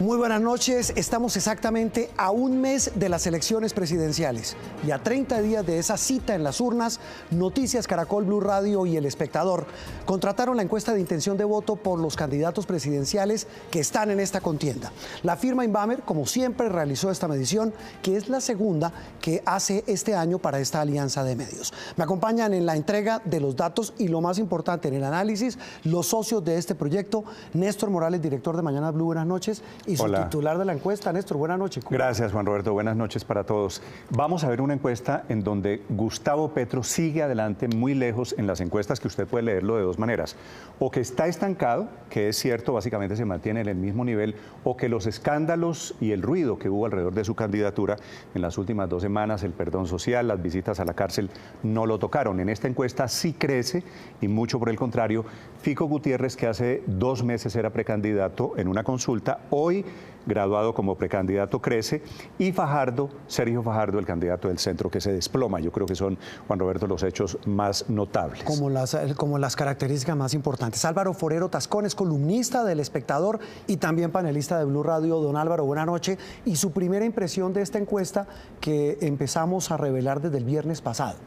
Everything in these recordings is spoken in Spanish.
Muy buenas noches. Estamos exactamente a un mes de las elecciones presidenciales y a 30 días de esa cita en las urnas. Noticias Caracol, Blue Radio y El Espectador contrataron la encuesta de intención de voto por los candidatos presidenciales que están en esta contienda. La firma Inbamer, como siempre, realizó esta medición, que es la segunda que hace este año para esta alianza de medios. Me acompañan en la entrega de los datos y, lo más importante, en el análisis, los socios de este proyecto. Néstor Morales, director de Mañana Blue, buenas noches. Y su titular de la encuesta. Néstor, buenas noches. Gracias, Juan Roberto. Buenas noches para todos. Vamos a ver una encuesta en donde Gustavo Petro sigue adelante muy lejos en las encuestas, que usted puede leerlo de dos maneras. O que está estancado, que es cierto, básicamente se mantiene en el mismo nivel, o que los escándalos y el ruido que hubo alrededor de su candidatura en las últimas 2 semanas, el perdón social, las visitas a la cárcel, no lo tocaron. En esta encuesta sí crece, y mucho por el contrario. Fico Gutiérrez, que hace 2 meses era precandidato en una consulta, hoy graduado como precandidato, crece, y Fajardo, Sergio Fajardo, el candidato del centro, que se desploma. Yo creo que son, Juan Roberto, los hechos más notables. Como las características más importantes. Álvaro Forero Tascón es columnista del Espectador y también panelista de Blue Radio. Don Álvaro, buena noche. Y su primera impresión de esta encuesta que empezamos a revelar desde el viernes pasado.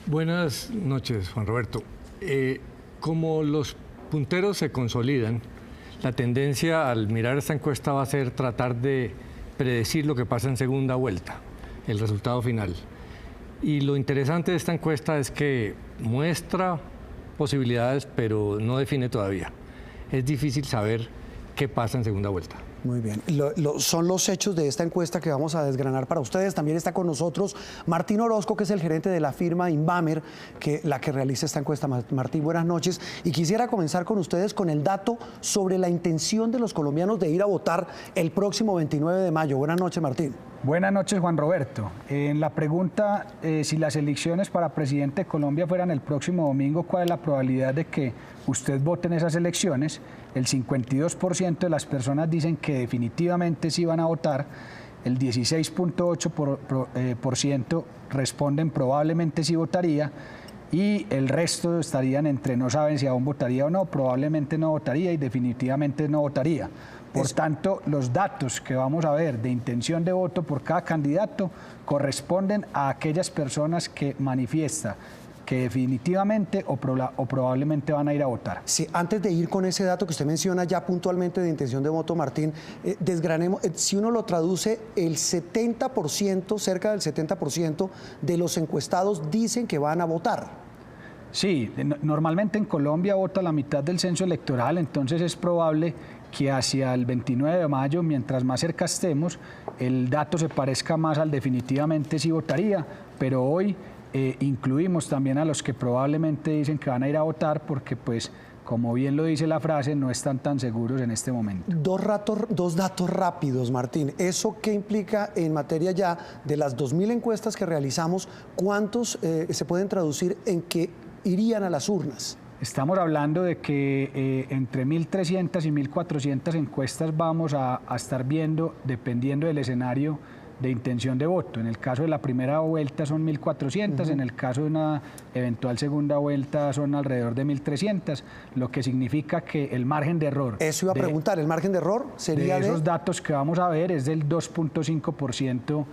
Buenas noches, Juan Roberto. Como los punteros se consolidan, la tendencia al mirar esta encuesta va a ser tratar de predecir lo que pasa en segunda vuelta, el resultado final. Y lo interesante de esta encuesta es que muestra posibilidades, pero no define todavía. Es difícil saber qué pasa en segunda vuelta. Muy bien. Son los hechos de esta encuesta que vamos a desgranar para ustedes. También está con nosotros Martín Orozco, que es el gerente de la firma Inbamer, la que realiza esta encuesta. Martín, buenas noches. Y quisiera comenzar con ustedes con el dato sobre la intención de los colombianos de ir a votar el próximo 29 de mayo. Buenas noches, Martín. Buenas noches, Juan Roberto. En la pregunta, si las elecciones para presidente de Colombia fueran el próximo domingo, ¿cuál es la probabilidad de que usted vote en esas elecciones? El 52% de las personas dicen que definitivamente sí van a votar, el 16.8% responden probablemente sí votaría, y el resto estarían entre no saben si aún votaría o no, probablemente no votaría y definitivamente no votaría. Por tanto, los datos que vamos a ver de intención de voto por cada candidato corresponden a aquellas personas que manifiestan que definitivamente o probablemente van a ir a votar. Sí, antes de ir con ese dato que usted menciona ya puntualmente de intención de voto, Martín, desgranemos, si uno lo traduce, el 70%, cerca del 70% de los encuestados dicen que van a votar. Sí, normalmente en Colombia vota la mitad del censo electoral, entonces es probable que hacia el 29 de mayo, mientras más cerca estemos, el dato se parezca más al definitivamente sí votaría, pero hoy incluimos también a los que probablemente dicen que van a ir a votar porque, pues, como bien lo dice la frase, no están tan seguros en este momento. Dos datos rápidos, Martín. ¿Eso qué implica en materia ya de las 2.000 encuestas que realizamos? ¿Cuántos se pueden traducir en que irían a las urnas? Estamos hablando de que entre 1.300 y 1.400 encuestas vamos a estar viendo, dependiendo del escenario de intención de voto. En el caso de la primera vuelta son 1.400, en el caso de una eventual segunda vuelta son alrededor de 1.300, lo que significa que el margen de error... Eso iba a preguntar, ¿el margen de error sería de esos datos que vamos a ver es del 2.5%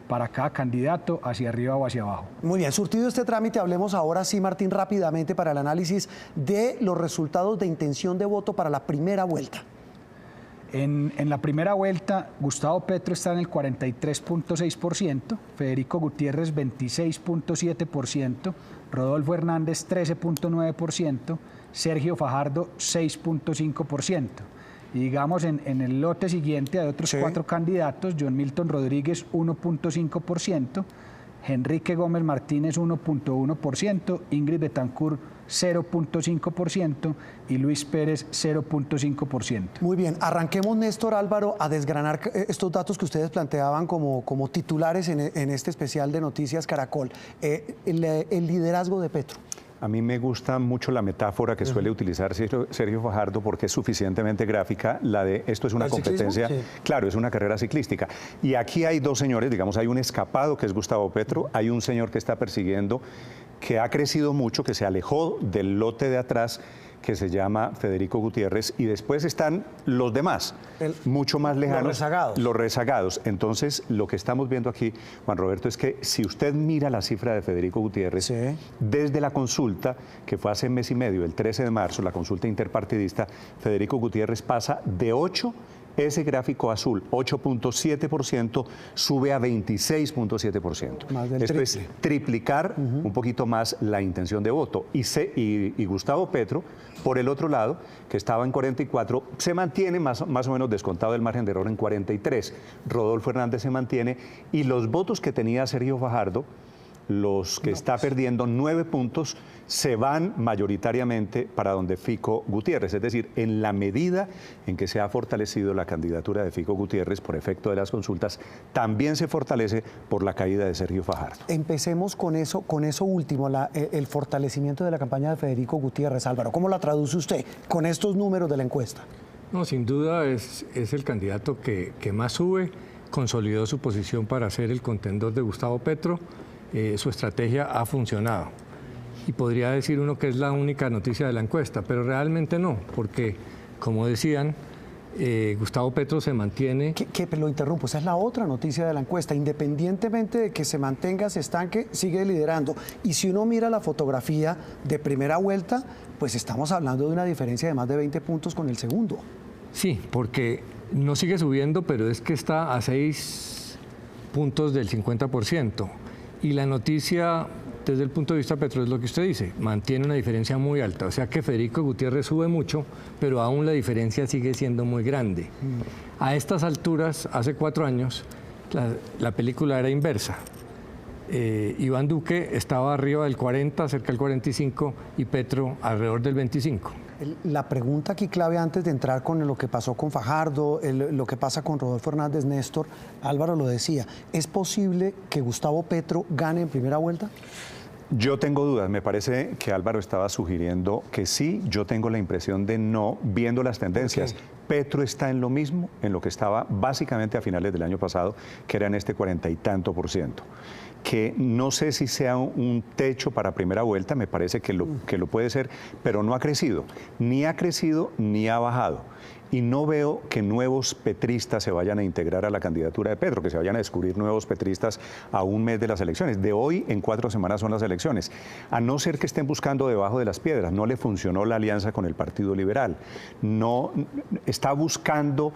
para cada candidato, hacia arriba o hacia abajo. Muy bien, surtido este trámite, hablemos ahora sí, Martín, rápidamente para el análisis de los resultados de intención de voto para la primera vuelta. En la primera vuelta, Gustavo Petro está en el 43.6%, Federico Gutiérrez 26.7%, Rodolfo Hernández 13.9%, Sergio Fajardo 6.5%. Y digamos, en el lote siguiente hay otros 4 candidatos: John Milton Rodríguez 1.5%, Enrique Gómez Martínez 1.1%, Ingrid Betancourt 0.5% y Luis Pérez 0.5%. Muy bien, arranquemos, Néstor, Álvaro, a desgranar estos datos que ustedes planteaban como titulares en este especial de Noticias Caracol. El liderazgo de Petro. A mí me gusta mucho la metáfora que suele utilizar Sergio Fajardo porque es suficientemente gráfica, la de esto es una competencia, claro, es una carrera ciclística. Y aquí hay 2 señores, digamos, hay un escapado que es Gustavo Petro, hay un señor que está persiguiendo, que ha crecido mucho, que se alejó del lote de atrás, que se llama Federico Gutiérrez, y después están los demás, mucho más lejanos. Los rezagados. Los rezagados. Entonces, lo que estamos viendo aquí, Juan Roberto, es que si usted mira la cifra de Federico Gutiérrez, Sí. desde la consulta, que fue hace mes y medio, el 13 de marzo, la consulta interpartidista, Federico Gutiérrez pasa de 8, ese gráfico azul, 8.7%, sube a 26.7%. Más del Esto es triple. triplicar un poquito más la intención de voto. Y Gustavo Petro, por el otro lado, que estaba en 44, se mantiene más o menos descontado el margen de error en 43. Rodolfo Hernández se mantiene, y los votos que tenía Sergio Fajardo, los que está perdiendo 9 puntos, se van mayoritariamente para donde Fico Gutiérrez. Es decir, en la medida en que se ha fortalecido la candidatura de Fico Gutiérrez por efecto de las consultas, también se fortalece por la caída de Sergio Fajardo. Empecemos con eso último, el fortalecimiento de la campaña de Federico Gutiérrez. Álvaro, ¿cómo la traduce usted con estos números de la encuesta? No, sin duda es el candidato que más sube, consolidó su posición para ser el contendor de Gustavo Petro. Su estrategia ha funcionado. Y podría decir uno que es la única noticia de la encuesta, pero realmente no, porque, como decían, Gustavo Petro se mantiene... Lo interrumpo, esa es la otra noticia de la encuesta. Independientemente de que se mantenga, se estanque, sigue liderando. Y si uno mira la fotografía de primera vuelta, pues estamos hablando de una diferencia de más de 20 puntos con el segundo. Sí, porque no sigue subiendo, pero es que está a 6 puntos del 50%. Y la noticia, desde el punto de vista de Petro, es lo que usted dice, mantiene una diferencia muy alta. O sea que Federico Gutiérrez sube mucho, pero aún la diferencia sigue siendo muy grande. A estas alturas, hace 4 años, la película era inversa. Iván Duque estaba arriba del 40, cerca del 45, y Petro alrededor del 25. La pregunta aquí clave antes de entrar con lo que pasó con Fajardo, lo que pasa con Rodolfo Hernández, Néstor, Álvaro lo decía, ¿es posible que Gustavo Petro gane en primera vuelta? Yo tengo dudas, me parece que Álvaro estaba sugiriendo que sí, yo tengo la impresión de no, viendo las tendencias. Okay. Petro está en lo mismo, en lo que estaba básicamente a finales del año pasado, que era en este 40 y tanto %. Que no sé si sea un techo para primera vuelta, me parece que lo puede ser, pero no ha crecido, ni ha bajado. Y no veo que nuevos petristas se vayan a integrar a la candidatura de Petro, que se vayan a descubrir nuevos petristas a un mes de las elecciones. De hoy en 4 semanas son las elecciones. A no ser que estén buscando debajo de las piedras. No le funcionó la alianza con el Partido Liberal. No está buscando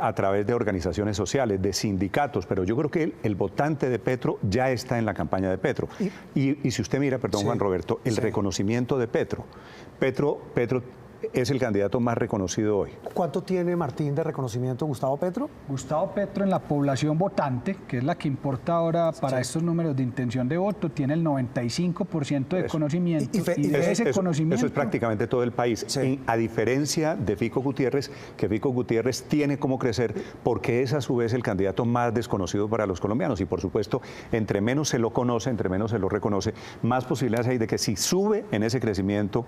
a través de organizaciones sociales, de sindicatos, pero yo creo que el votante de Petro ya está en la campaña de Petro. Y si usted mira, perdón, sí, Juan Roberto, el reconocimiento de Petro es el candidato más reconocido hoy. ¿Cuánto tiene Martín de reconocimiento Gustavo Petro? Gustavo Petro en la población votante, que es la que importa ahora para estos números de intención de voto, tiene el 95% de conocimiento. Eso es prácticamente todo el país. Sí. A diferencia de Fico Gutiérrez, que Fico Gutiérrez tiene cómo crecer porque es a su vez el candidato más desconocido para los colombianos. Y por supuesto, entre menos se lo conoce, entre menos se lo reconoce, más posibilidades hay de que si sube en ese crecimiento,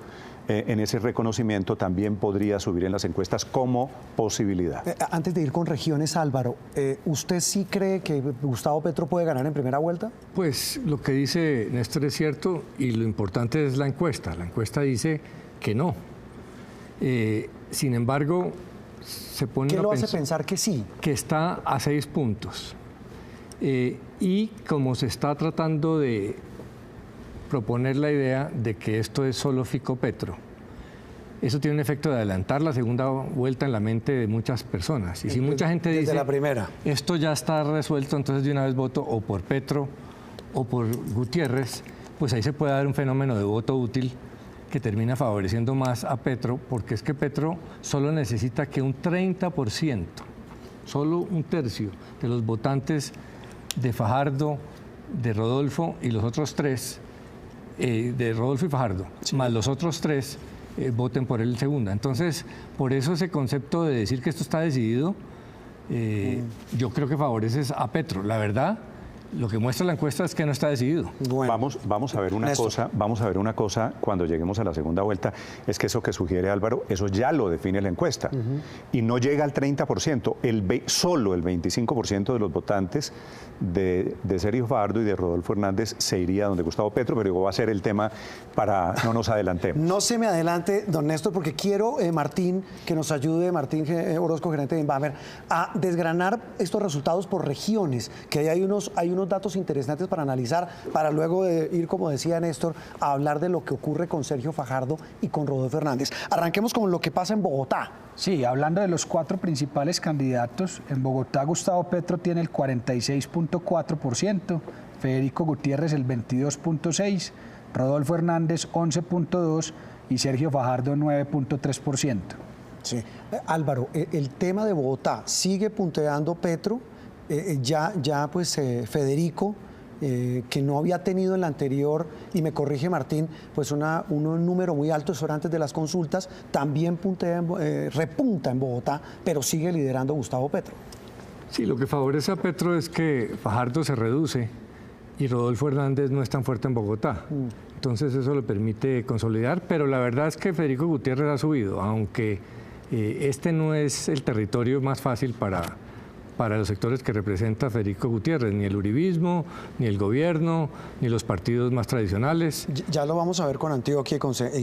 en ese reconocimiento, también podría subir en las encuestas como posibilidad. Antes de ir con regiones, Álvaro, ¿usted sí cree que Gustavo Petro puede ganar en primera vuelta? Pues lo que dice Néstor es cierto, y lo importante es la encuesta. La encuesta dice que no. Sin embargo, se pone ¿qué lo hace pensar que sí? Que está a 6 puntos. Y como se está tratando de proponer la idea de que esto es solo Fico Petro, eso tiene un efecto de adelantar la segunda vuelta en la mente de muchas personas. Y si mucha gente dice, la primera, esto ya está resuelto, entonces de una vez voto o por Petro o por Gutiérrez, pues ahí se puede dar un fenómeno de voto útil que termina favoreciendo más a Petro, porque es que Petro solo necesita que un 30%, solo un tercio de los votantes de Fajardo, de Rodolfo y los otros 3, de Rodolfo y Fajardo, sí, más los otros 3, voten por él segunda. Entonces, por eso ese concepto de decir que esto está decidido, yo creo que favorece a Petro. La verdad, Lo que muestra la encuesta es que no está decidido. Bueno, vamos a ver una cosa, cuando lleguemos a la segunda vuelta, es que eso que sugiere Álvaro, eso ya lo define la encuesta. Y no llega al 30%, solo el 25% de los votantes de Sergio Fajardo y de Rodolfo Hernández se iría donde Gustavo Petro, pero digo, va a ser el tema para no nos adelantemos. No se me adelante, don Néstor, porque quiero, Martín, que nos ayude, Martín Orozco, gerente de Inbamer, a desgranar estos resultados por regiones, que hay unos datos interesantes para analizar, para luego ir, como decía Néstor, a hablar de lo que ocurre con Sergio Fajardo y con Rodolfo Hernández. Arranquemos con lo que pasa en Bogotá. Sí, hablando de los 4 principales candidatos, en Bogotá Gustavo Petro tiene el 46.4%, Federico Gutiérrez el 22.6%, Rodolfo Hernández 11.2% y Sergio Fajardo 9.3%. Sí. Álvaro, el tema de Bogotá, sigue punteando Petro, Federico, que no había tenido en la anterior, y me corrige Martín, pues un número muy alto, eso era antes de las consultas, también repunta en Bogotá, pero sigue liderando Gustavo Petro. Sí, lo que favorece a Petro es que Fajardo se reduce y Rodolfo Hernández no es tan fuerte en Bogotá. Entonces eso le permite consolidar, pero la verdad es que Federico Gutiérrez ha subido, aunque este no es el territorio más fácil para los sectores que representa Federico Gutiérrez, ni el uribismo, ni el gobierno, ni los partidos más tradicionales. Ya lo vamos a ver con Antioquia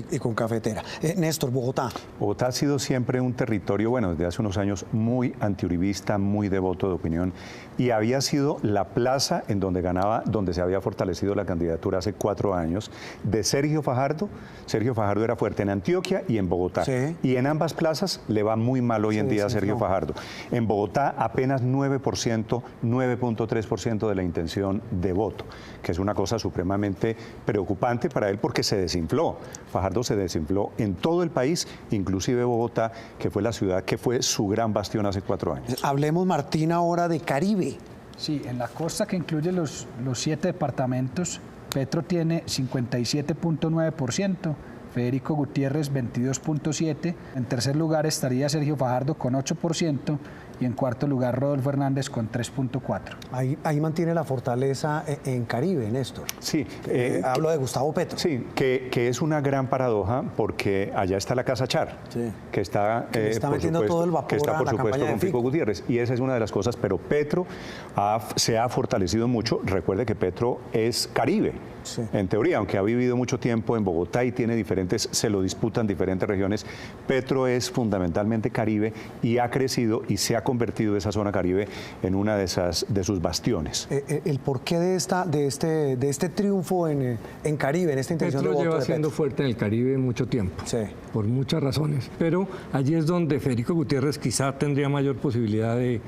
y con Cafetera. Néstor, Bogotá. Bogotá ha sido siempre un territorio, bueno, desde hace unos años, muy antiuribista, muy devoto de opinión, y había sido la plaza en donde ganaba, donde se había fortalecido la candidatura hace 4 años, de Sergio Fajardo. Sergio Fajardo era fuerte en Antioquia y en Bogotá. Sí. Y en ambas plazas le va muy mal hoy en día a Sergio Fajardo. En Bogotá apenas 9%, 9.3% de la intención de voto, que es una cosa supremamente preocupante para él porque se desinfló. Fajardo se desinfló en todo el país, inclusive Bogotá, que fue la ciudad que fue su gran bastión hace 4 años. Hablemos, Martín, ahora de Caribe. Sí, en la costa, que incluye los 7 departamentos, Petro tiene 57.9%, Federico Gutiérrez 22.7%, en tercer lugar estaría Sergio Fajardo con 8%, y en cuarto lugar Rodolfo Hernández con 3.4%. Ahí mantiene la fortaleza en Caribe, Néstor. Sí. Hablo de Gustavo Petro. Sí, que es una gran paradoja porque allá está la Casa Char, que está, metiendo todo el vapor que está por supuesto con Fico Gutiérrez. Y esa es una de las cosas, pero Petro se ha fortalecido mucho. Recuerde que Petro es Caribe. Sí. En teoría, aunque ha vivido mucho tiempo en Bogotá y tiene se lo disputan diferentes regiones, Petro es fundamentalmente Caribe y ha crecido y se ha convertido esa zona Caribe en una de sus bastiones. ¿El porqué de este triunfo en Caribe, en esta intención Petro de voto lleva de siendo Petro? fuerte en el Caribe mucho tiempo, por muchas razones, pero allí es donde Federico Gutiérrez quizá tendría mayor posibilidad de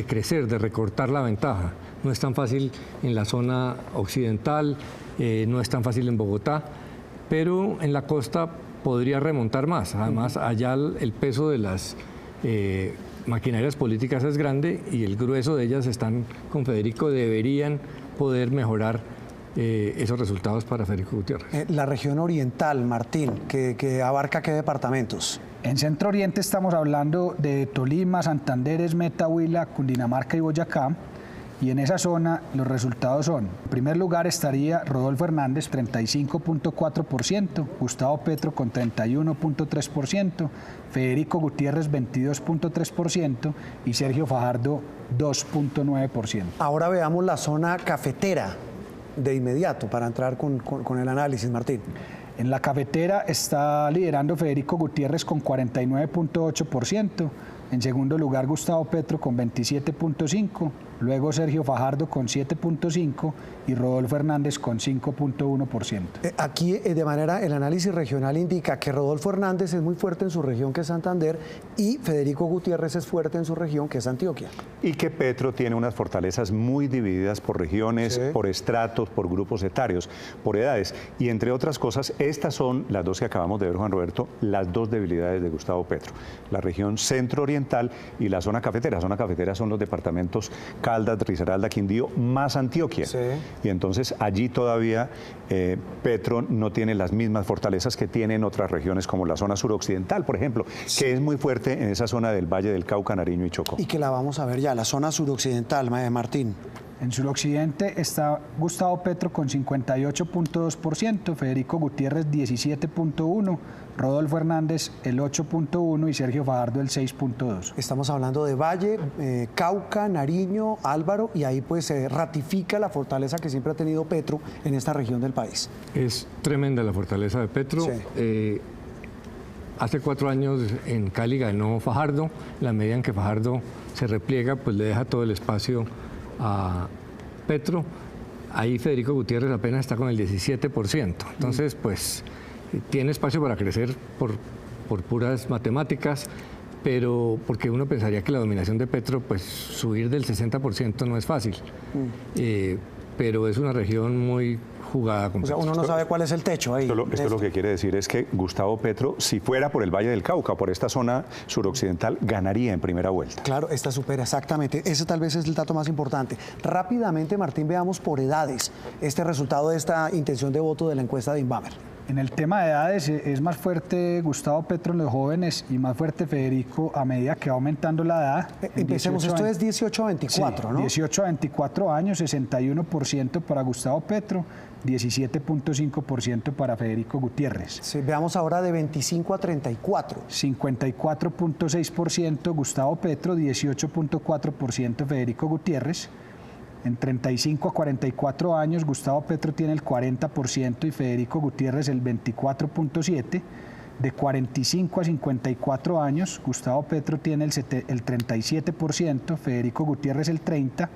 crecer, de recortar la ventaja. No es tan fácil en la zona occidental, no es tan fácil en Bogotá, pero en la costa podría remontar más. Además, allá el peso de las maquinarias políticas es grande y el grueso de ellas están con Federico, deberían poder mejorar esos resultados para Federico Gutiérrez. La región oriental, Martín, que abarca ¿qué departamentos? En Centro Oriente estamos hablando de Tolima, Santander, Meta, Huila, Cundinamarca y Boyacá. Y en esa zona los resultados son: en primer lugar estaría Rodolfo Hernández, 35.4%, Gustavo Petro con 31.3%, Federico Gutiérrez 22.3% y Sergio Fajardo 2.9%. Ahora veamos la zona cafetera de inmediato para entrar con el análisis, Martín. En la cafetera está liderando Federico Gutiérrez con 49.8%, en segundo lugar Gustavo Petro con 27.5%, luego Sergio Fajardo con 7.5% y Rodolfo Hernández con 5.1%. Aquí, de manera, el análisis regional indica que Rodolfo Hernández es muy fuerte en su región, que es Santander, y Federico Gutiérrez es fuerte en su región, que es Antioquia. Y que Petro tiene unas fortalezas muy divididas por regiones, por estratos, por grupos etarios, por edades. Y entre otras cosas, estas son las dos que acabamos de ver, Juan Roberto, las dos debilidades de Gustavo Petro. La región centro-oriental y la zona cafetera. La zona cafetera son los departamentos Caldas, Risaralda, Quindío, más Antioquia. Y entonces allí todavía Petro no tiene las mismas fortalezas que tiene en otras regiones como la zona suroccidental, por ejemplo, que es muy fuerte en esa zona del Valle del Cauca, Nariño y Chocó. Y que la vamos a ver ya, la zona suroccidental, Martín. En suroccidente está Gustavo Petro con 58.2%, Federico Gutiérrez 17.1%, Rodolfo Hernández el 8.1% y Sergio Fajardo el 6.2%. Estamos hablando de Valle, Cauca, Nariño, Álvaro, y ahí pues se ratifica la fortaleza que siempre ha tenido Petro en esta región del país. Es tremenda la fortaleza de Petro. Sí. Hace 4 años en Cali ganó Fajardo. La medida en que Fajardo se repliega, pues le deja todo el espacio a Petro. Ahí Federico Gutiérrez apenas está con el 17%. Entonces, pues tiene espacio para crecer por puras matemáticas, pero porque uno pensaría que la dominación de Petro, pues subir del 60% no es fácil. Pero es una región muy jugada. O sea, uno no sabe cuál es el techo ahí. Esto lo que quiere decir es que Gustavo Petro, si fuera por el Valle del Cauca, por esta zona suroccidental, ganaría en primera vuelta. Claro, esta supera, exactamente. Ese tal vez es el dato más importante. Rápidamente, Martín, veamos por edades este resultado de esta intención de voto de la encuesta de Inbamer. En el tema de edades es más fuerte Gustavo Petro en los jóvenes y más fuerte Federico a medida que va aumentando la edad. Empecemos, esto es 18 a 24, sí, ¿no? 18 a 24 años, 61% para Gustavo Petro, 17.5% para Federico Gutiérrez. Sí, veamos ahora de 25 a 34. 54.6% Gustavo Petro, 18.4% Federico Gutiérrez. En 35 a 44 años, Gustavo Petro tiene el 40% y Federico Gutiérrez el 24.7%. De 45 a 54 años, Gustavo Petro tiene el 37%, Federico Gutiérrez el 30%.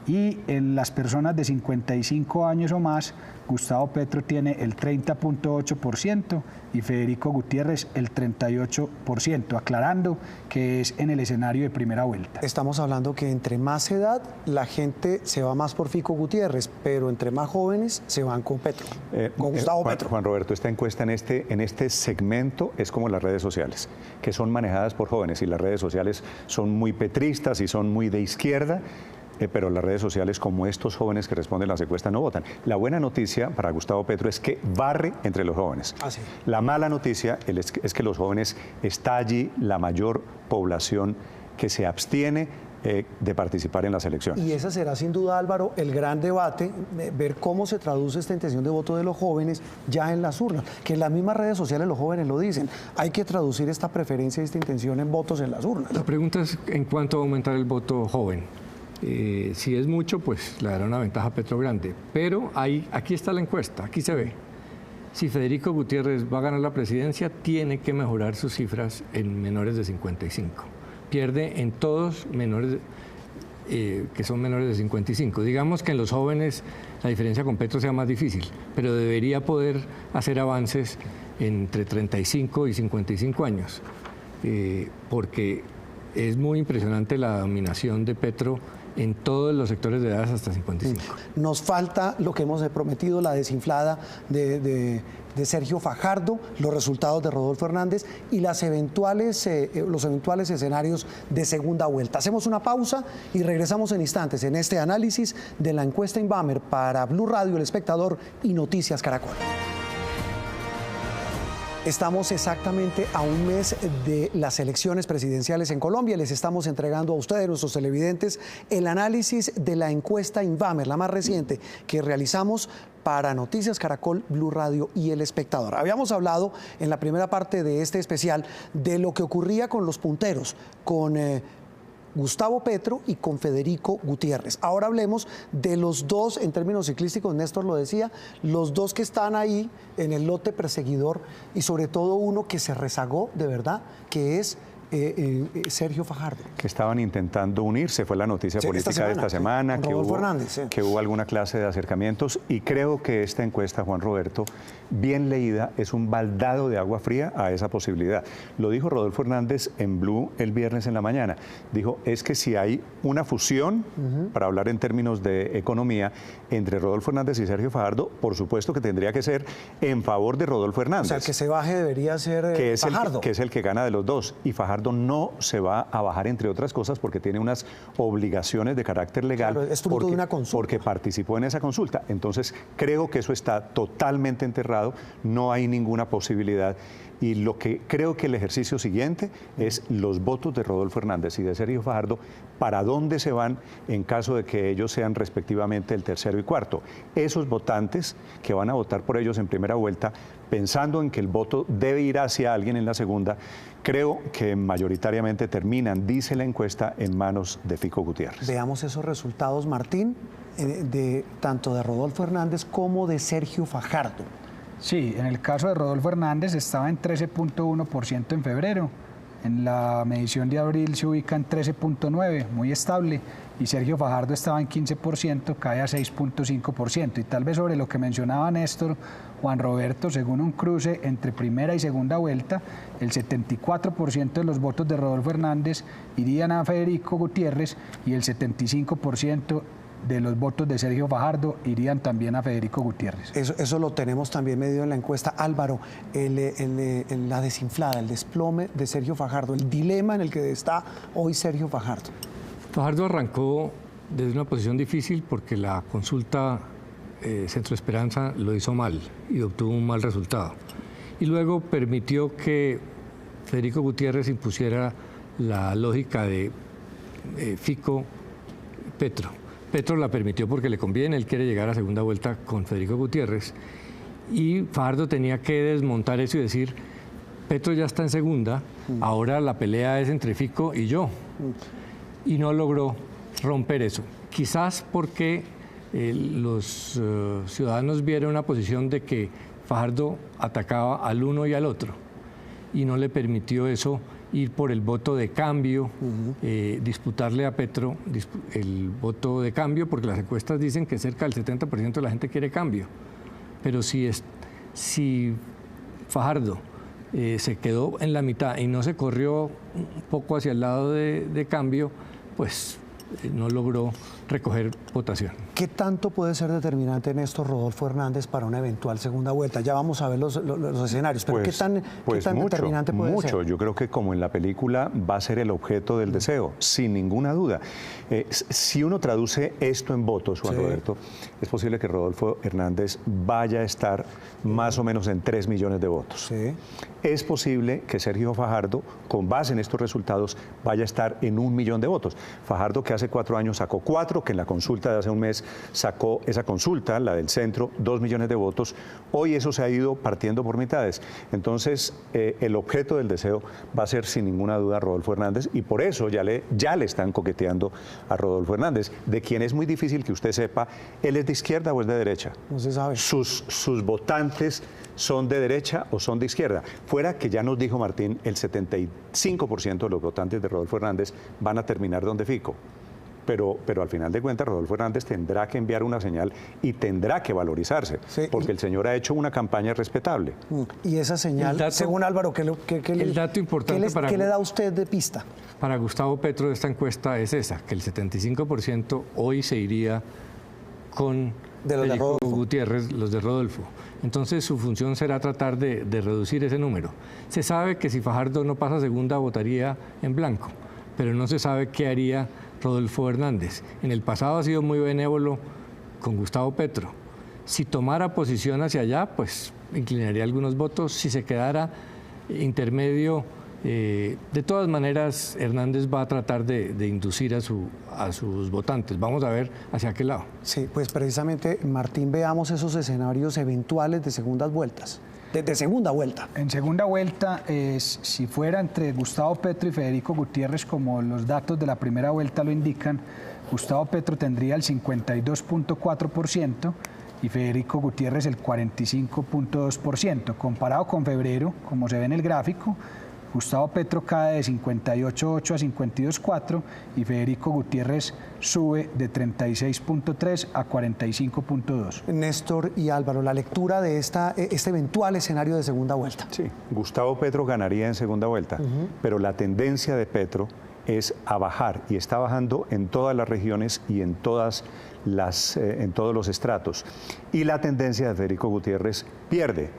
Y en las personas de 55 años o más, Gustavo Petro tiene el 30.8% y Federico Gutiérrez el 38%, aclarando que es en el escenario de primera vuelta. Estamos hablando que entre más edad, la gente se va más por Fico Gutiérrez, pero entre más jóvenes se van con Petro, con Gustavo Petro. Juan Roberto, esta encuesta en este segmento es como las redes sociales, que son manejadas por jóvenes, y las redes sociales son muy petristas y son muy de izquierda. Pero las redes sociales, como estos jóvenes que responden a las encuestas, no votan. La buena noticia para Gustavo Petro es que barre entre los jóvenes. Ah, sí. La mala noticia es que los jóvenes, está allí la mayor población que se abstiene de participar en las elecciones. Y ese será sin duda, Álvaro, el gran debate, ver cómo se traduce esta intención de voto de los jóvenes ya en las urnas, que en las mismas redes sociales los jóvenes lo dicen, hay que traducir esta preferencia y esta intención en votos en las urnas. La pregunta es en cuánto va a aumentar el voto joven. Si es mucho, pues le dará una ventaja a Petro grande. Pero aquí está la encuesta, aquí se ve. Si Federico Gutiérrez va a ganar la presidencia, tiene que mejorar sus cifras en menores de 55. Pierde en todos menores que son menores de 55. Digamos que en los jóvenes la diferencia con Petro sea más difícil, pero debería poder hacer avances entre 35 y 55 años, porque es muy impresionante la dominación de Petro en todos los sectores de edad hasta 55. Nos falta lo que hemos prometido, la desinflada de Sergio Fajardo, los resultados de Rodolfo Hernández y los eventuales escenarios de segunda vuelta. Hacemos una pausa y regresamos en instantes en este análisis de la encuesta Inbamer para Blue Radio, El Espectador y Noticias Caracol. Estamos exactamente a un mes de las elecciones presidenciales en Colombia. Les estamos entregando a ustedes, nuestros televidentes, el análisis de la encuesta Inbamer, la más reciente que realizamos para Noticias Caracol, Blue Radio y El Espectador. Habíamos hablado en la primera parte de este especial de lo que ocurría con los punteros, con Gustavo Petro y con Federico Gutiérrez. Ahora hablemos de los dos, en términos ciclísticos, Néstor lo decía, los dos que están ahí en el lote perseguidor y sobre todo uno que se rezagó de verdad, que es Sergio Fajardo. Que estaban intentando unirse, fue la noticia política de esta semana, que hubo alguna clase de acercamientos, y creo que esta encuesta, Juan Roberto, bien leída, es un baldado de agua fría a esa posibilidad. Lo dijo Rodolfo Hernández en Blue el viernes en la mañana. Dijo, es que si hay una fusión, para hablar en términos de economía, entre Rodolfo Hernández y Sergio Fajardo, por supuesto que tendría que ser en favor de Rodolfo Hernández. O sea, el que se baje debería ser Fajardo. Que es el que gana de los dos, y Fajardo no se va a bajar, entre otras cosas, porque tiene unas obligaciones de carácter legal. Claro, es fruto de una consulta. Porque participó en esa consulta. Entonces, creo que eso está totalmente enterrado, no hay ninguna posibilidad. Y lo que creo que el ejercicio siguiente es los votos de Rodolfo Hernández y de Sergio Fajardo, para dónde se van en caso de que ellos sean respectivamente el tercero y cuarto. Esos votantes que van a votar por ellos en primera vuelta, pensando en que el voto debe ir hacia alguien en la segunda, creo que mayoritariamente terminan, dice la encuesta, en manos de Fico Gutiérrez. Veamos esos resultados, Martín, tanto de Rodolfo Hernández como de Sergio Fajardo. Sí, en el caso de Rodolfo Hernández estaba en 13.1% en febrero. En la medición de abril se ubica en 13.9%, muy estable, y Sergio Fajardo estaba en 15%, cae a 6.5%. Y tal vez sobre lo que mencionaba Néstor, Juan Roberto, según un cruce entre primera y segunda vuelta, el 74% de los votos de Rodolfo Hernández irían a Federico Gutiérrez y el 75% de los votos de Sergio Fajardo irían también a Federico Gutiérrez. Eso lo tenemos también medido en la encuesta. Álvaro, la desinflada, el desplome de Sergio Fajardo, el dilema en el que está hoy Sergio Fajardo. Fajardo arrancó desde una posición difícil porque la consulta Centro Esperanza lo hizo mal y obtuvo un mal resultado. Y luego permitió que Federico Gutiérrez impusiera la lógica de Fico-Petro. Petro la permitió porque le conviene, él quiere llegar a segunda vuelta con Federico Gutiérrez. Y Fajardo tenía que desmontar eso y decir, Petro ya está en segunda, ahora la pelea es entre Fico y yo. Y no logró romper eso. Quizás porque los ciudadanos vieron una posición de que Fajardo atacaba al uno y al otro y no le permitió eso ir por el voto de cambio, disputarle a Petro el voto de cambio, porque las encuestas dicen que cerca del 70% de la gente quiere cambio. Pero si Fajardo se quedó en la mitad y no se corrió un poco hacia el lado de cambio, pues no logró recoger votación. ¿Qué tanto puede ser determinante, Néstor, Rodolfo Hernández para una eventual segunda vuelta? Ya vamos a ver los escenarios, pero ¿qué tan determinante puede ser? Mucho. Yo creo que como en la película va a ser el objeto del deseo, sin ninguna duda. Si uno traduce esto en votos, Juan Roberto, es posible que Rodolfo Hernández vaya a estar más o menos en 3 millones de votos. Sí. Es posible que Sergio Fajardo, con base en estos resultados, vaya a estar en 1 millón de votos. Fajardo, que hace 4 años sacó 4, que en la consulta de hace un mes sacó esa consulta, la del centro, 2 millones de votos. Hoy eso se ha ido partiendo por mitades. Entonces, el objeto del deseo va a ser sin ninguna duda Rodolfo Hernández, y por eso ya le están coqueteando a Rodolfo Hernández, de quien es muy difícil que usted sepa, ¿él es de izquierda o es de derecha? No se sabe. Sus votantes son de derecha o son de izquierda. Fuera que ya nos dijo Martín, el 75% de los votantes de Rodolfo Hernández van a terminar donde Fico. Pero al final de cuentas Rodolfo Hernández tendrá que enviar una señal y tendrá que valorizarse, porque el señor ha hecho una campaña respetable. Y esa señal, según Álvaro, ¿qué le da a usted de pista? Para Gustavo Petro esta encuesta es esa, que el 75% hoy se iría con Federico Gutiérrez, los de Rodolfo. Entonces su función será tratar de reducir ese número. Se sabe que si Fajardo no pasa segunda votaría en blanco, pero no se sabe qué haría Rodolfo Hernández. En el pasado ha sido muy benévolo con Gustavo Petro. Si tomara posición hacia allá, pues inclinaría algunos votos. Si se quedara intermedio, de todas maneras, Hernández va a tratar de inducir a sus votantes. Vamos a ver hacia qué lado. Sí, pues precisamente, Martín, veamos esos escenarios eventuales de segundas vueltas. De segunda vuelta. En segunda vuelta, si fuera entre Gustavo Petro y Federico Gutiérrez, como los datos de la primera vuelta lo indican, Gustavo Petro tendría el 52.4% y Federico Gutiérrez el 45.2%. Comparado con febrero, como se ve en el gráfico, Gustavo Petro cae de 58.8 a 52.4 y Federico Gutiérrez sube de 36.3 a 45.2. Néstor y Álvaro, la lectura de este eventual escenario de segunda vuelta. Sí, Gustavo Petro ganaría en segunda vuelta, pero la tendencia de Petro es a bajar y está bajando en todas las regiones y en todos los estratos. Y la tendencia de Federico Gutiérrez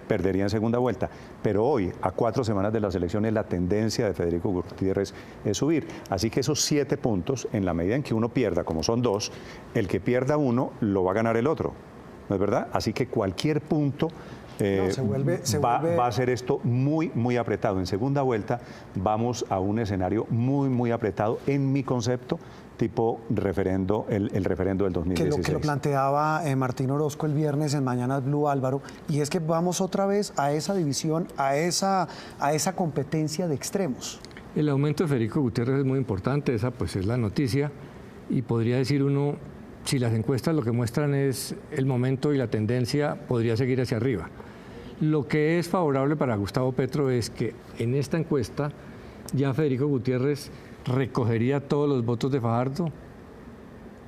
perdería en segunda vuelta. Pero hoy, a 4 semanas de las elecciones, la tendencia de Federico Gutiérrez es subir. Así que esos 7 puntos, en la medida en que uno pierda, como son 2, el que pierda uno lo va a ganar el otro. ¿No es verdad? Así que cualquier punto va a ser esto muy, muy apretado. En segunda vuelta vamos a un escenario muy, muy apretado, en mi concepto, tipo referendo, el referendo del 2016. Que lo planteaba Martín Orozco el viernes en Mañanas Blue, Álvaro, y es que vamos otra vez a esa división, a esa competencia de extremos. El aumento de Federico Gutiérrez es muy importante, esa pues es la noticia, y podría decir uno, si las encuestas lo que muestran es el momento y la tendencia, podría seguir hacia arriba. Lo que es favorable para Gustavo Petro es que en esta encuesta ya Federico Gutiérrez recogería todos los votos de Fajardo,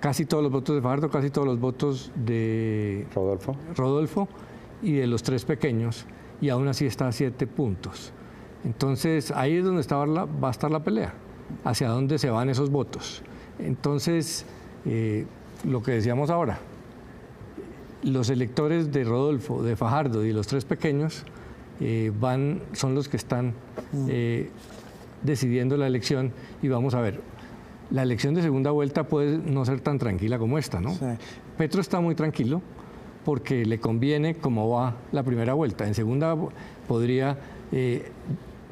casi todos los votos de Fajardo, casi todos los votos de Rodolfo y de los tres pequeños, y aún así está a 7 puntos. Entonces ahí es donde va a estar la pelea, hacia dónde se van esos votos. Entonces, lo que decíamos ahora, los electores de Rodolfo, de Fajardo y de los tres pequeños son los que están decidiendo la elección, y vamos a ver, la elección de segunda vuelta puede no ser tan tranquila como esta, ¿no? Sí. Petro está muy tranquilo porque le conviene cómo va la primera vuelta. En segunda podría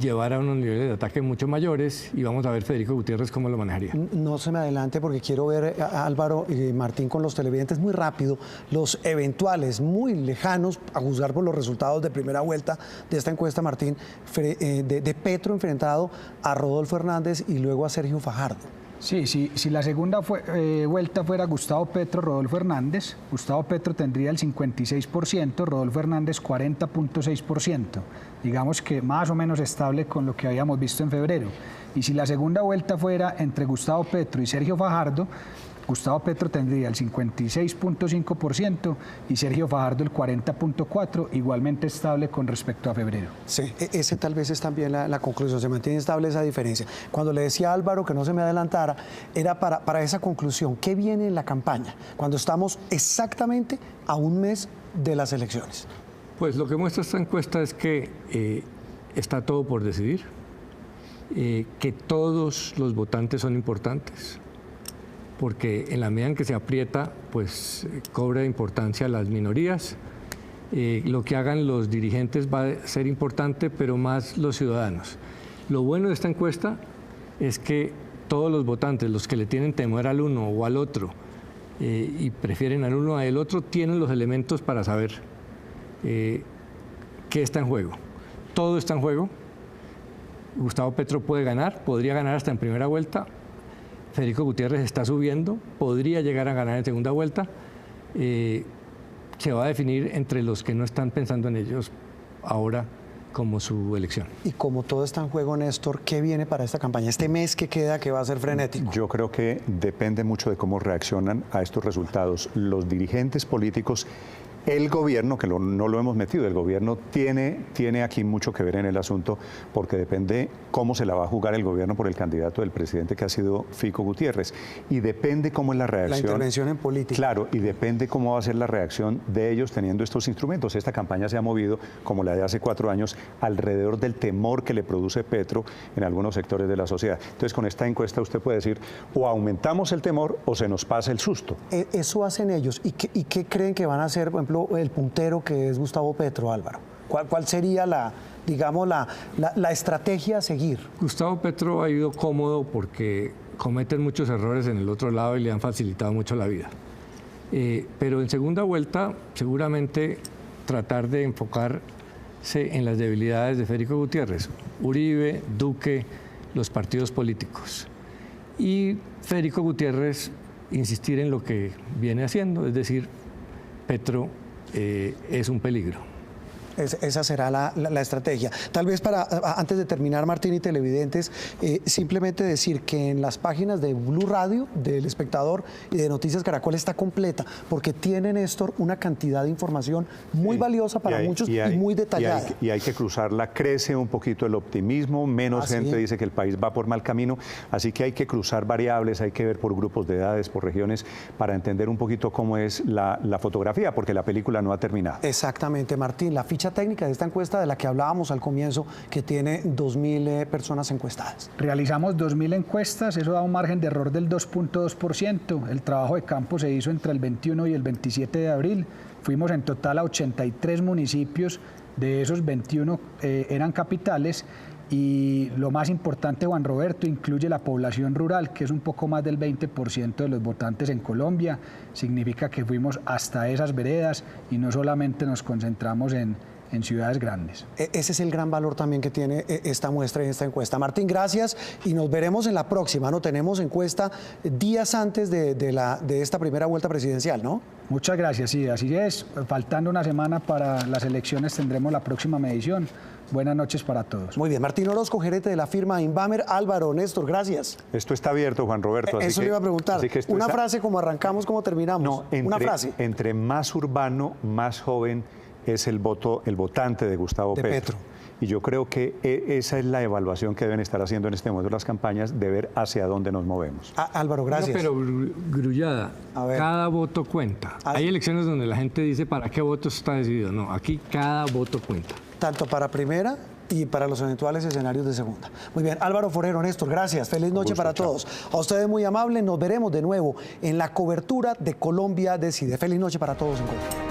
llevar a unos niveles de ataque mucho mayores, y vamos a ver Federico Gutiérrez cómo lo manejaría. No se me adelante porque quiero ver a Álvaro y Martín con los televidentes muy rápido, los eventuales muy lejanos, a juzgar por los resultados de primera vuelta de esta encuesta, Martín, de Petro enfrentado a Rodolfo Hernández y luego a Sergio Fajardo. Sí, si la segunda vuelta fuera Gustavo Petro, Rodolfo Hernández, Gustavo Petro tendría el 56%, Rodolfo Hernández 40.6%. Digamos que más o menos estable con lo que habíamos visto en febrero. Y si la segunda vuelta fuera entre Gustavo Petro y Sergio Fajardo, Gustavo Petro tendría el 56.5% y Sergio Fajardo el 40.4%, igualmente estable con respecto a febrero. Sí, ese tal vez es también la conclusión, se mantiene estable esa diferencia. Cuando le decía a Álvaro que no se me adelantara, era para esa conclusión. ¿Qué viene en la campaña cuando estamos exactamente a un mes de las elecciones? Pues lo que muestra esta encuesta es que está todo por decidir, que todos los votantes son importantes, porque en la medida en que se aprieta, pues cobra importancia las minorías. Lo que hagan los dirigentes va a ser importante, pero más los ciudadanos. Lo bueno de esta encuesta es que todos los votantes, los que le tienen temor al uno o al otro y prefieren al uno o al otro, tienen los elementos para saber qué está en juego. Todo está en juego. Gustavo Petro puede ganar, podría ganar hasta en primera vuelta. Federico Gutiérrez está subiendo, podría llegar a ganar en segunda vuelta. Se va a definir entre los que no están pensando en ellos ahora como su elección. Y como todo está en juego, Néstor, ¿qué viene para esta campaña? Este mes que queda, que va a ser frenético. Yo creo que depende mucho de cómo reaccionan a estos resultados los dirigentes políticos. El gobierno, que no lo hemos metido, el gobierno tiene aquí mucho que ver en el asunto, porque depende cómo se la va a jugar el gobierno por el candidato del presidente, que ha sido Fico Gutiérrez, y depende cómo es la reacción. La intervención en política. Claro, y depende cómo va a ser la reacción de ellos teniendo estos instrumentos. Esta campaña se ha movido, como la de hace 4 años, alrededor del temor que le produce Petro en algunos sectores de la sociedad. Entonces, con esta encuesta usted puede decir, o aumentamos el temor o se nos pasa el susto. Eso hacen ellos. ¿Y qué creen que van a hacer, por ejemplo, el puntero que es Gustavo Petro, Álvaro? ¿Cuál sería la estrategia a seguir? Gustavo Petro ha ido cómodo porque cometen muchos errores en el otro lado y le han facilitado mucho la vida. Pero en segunda vuelta, seguramente tratar de enfocarse en las debilidades de Federico Gutiérrez, Uribe, Duque, los partidos políticos. Y Federico Gutiérrez insistir en lo que viene haciendo, es decir, Petro es un peligro. Esa será la estrategia. Tal vez antes de terminar, Martín y televidentes, simplemente decir que en las páginas de Blue Radio, del Espectador y de Noticias Caracol está completa, porque tiene, Néstor, una cantidad de información muy valiosa para muchos y muy detallada. Y hay que cruzarla. Crece un poquito el optimismo, menos gente dice que el país va por mal camino, así que hay que cruzar variables, hay que ver por grupos de edades, por regiones, para entender un poquito cómo es la fotografía, porque la película no ha terminado. Exactamente, Martín. La ficha ficha técnica de esta encuesta de la que hablábamos al comienzo, que tiene 2.000 personas encuestadas? Realizamos 2.000 encuestas, eso da un margen de error del 2.2%. El trabajo de campo se hizo entre el 21 y el 27 de abril. Fuimos en total a 83 municipios, de esos 21 eran capitales. Y lo más importante, Juan Roberto, incluye la población rural, que es un poco más del 20% de los votantes en Colombia. Significa que fuimos hasta esas veredas y no solamente nos concentramos en ciudades grandes. Ese es el gran valor también que tiene esta muestra y esta encuesta. Martín, gracias y nos veremos en la próxima, ¿no? Tenemos encuesta días antes de esta primera vuelta presidencial, ¿no? Muchas gracias, sí, así es. Faltando una semana para las elecciones tendremos la próxima medición. Buenas noches para todos. Muy bien, Martín Orozco, gerente de la firma Inbamer. Álvaro, Néstor, gracias. Esto está abierto, Juan Roberto. Eso le iba a preguntar. Una frase, como arrancamos, como terminamos. No, una frase. Entre más urbano, más joven es el votante de Gustavo Petro. Y yo creo que esa es la evaluación que deben estar haciendo en este momento las campañas, de ver hacia dónde nos movemos. Álvaro, gracias. No, pero Grullada, cada voto cuenta. Hay elecciones donde la gente dice para qué voto está decidido. No, aquí cada voto cuenta. Tanto para primera y para los eventuales escenarios de segunda. Muy bien, Álvaro Forero, Néstor, gracias. Feliz noche para todos. A ustedes muy amables, nos veremos de nuevo en la cobertura de Colombia Decide. Feliz noche para todos en Colombia.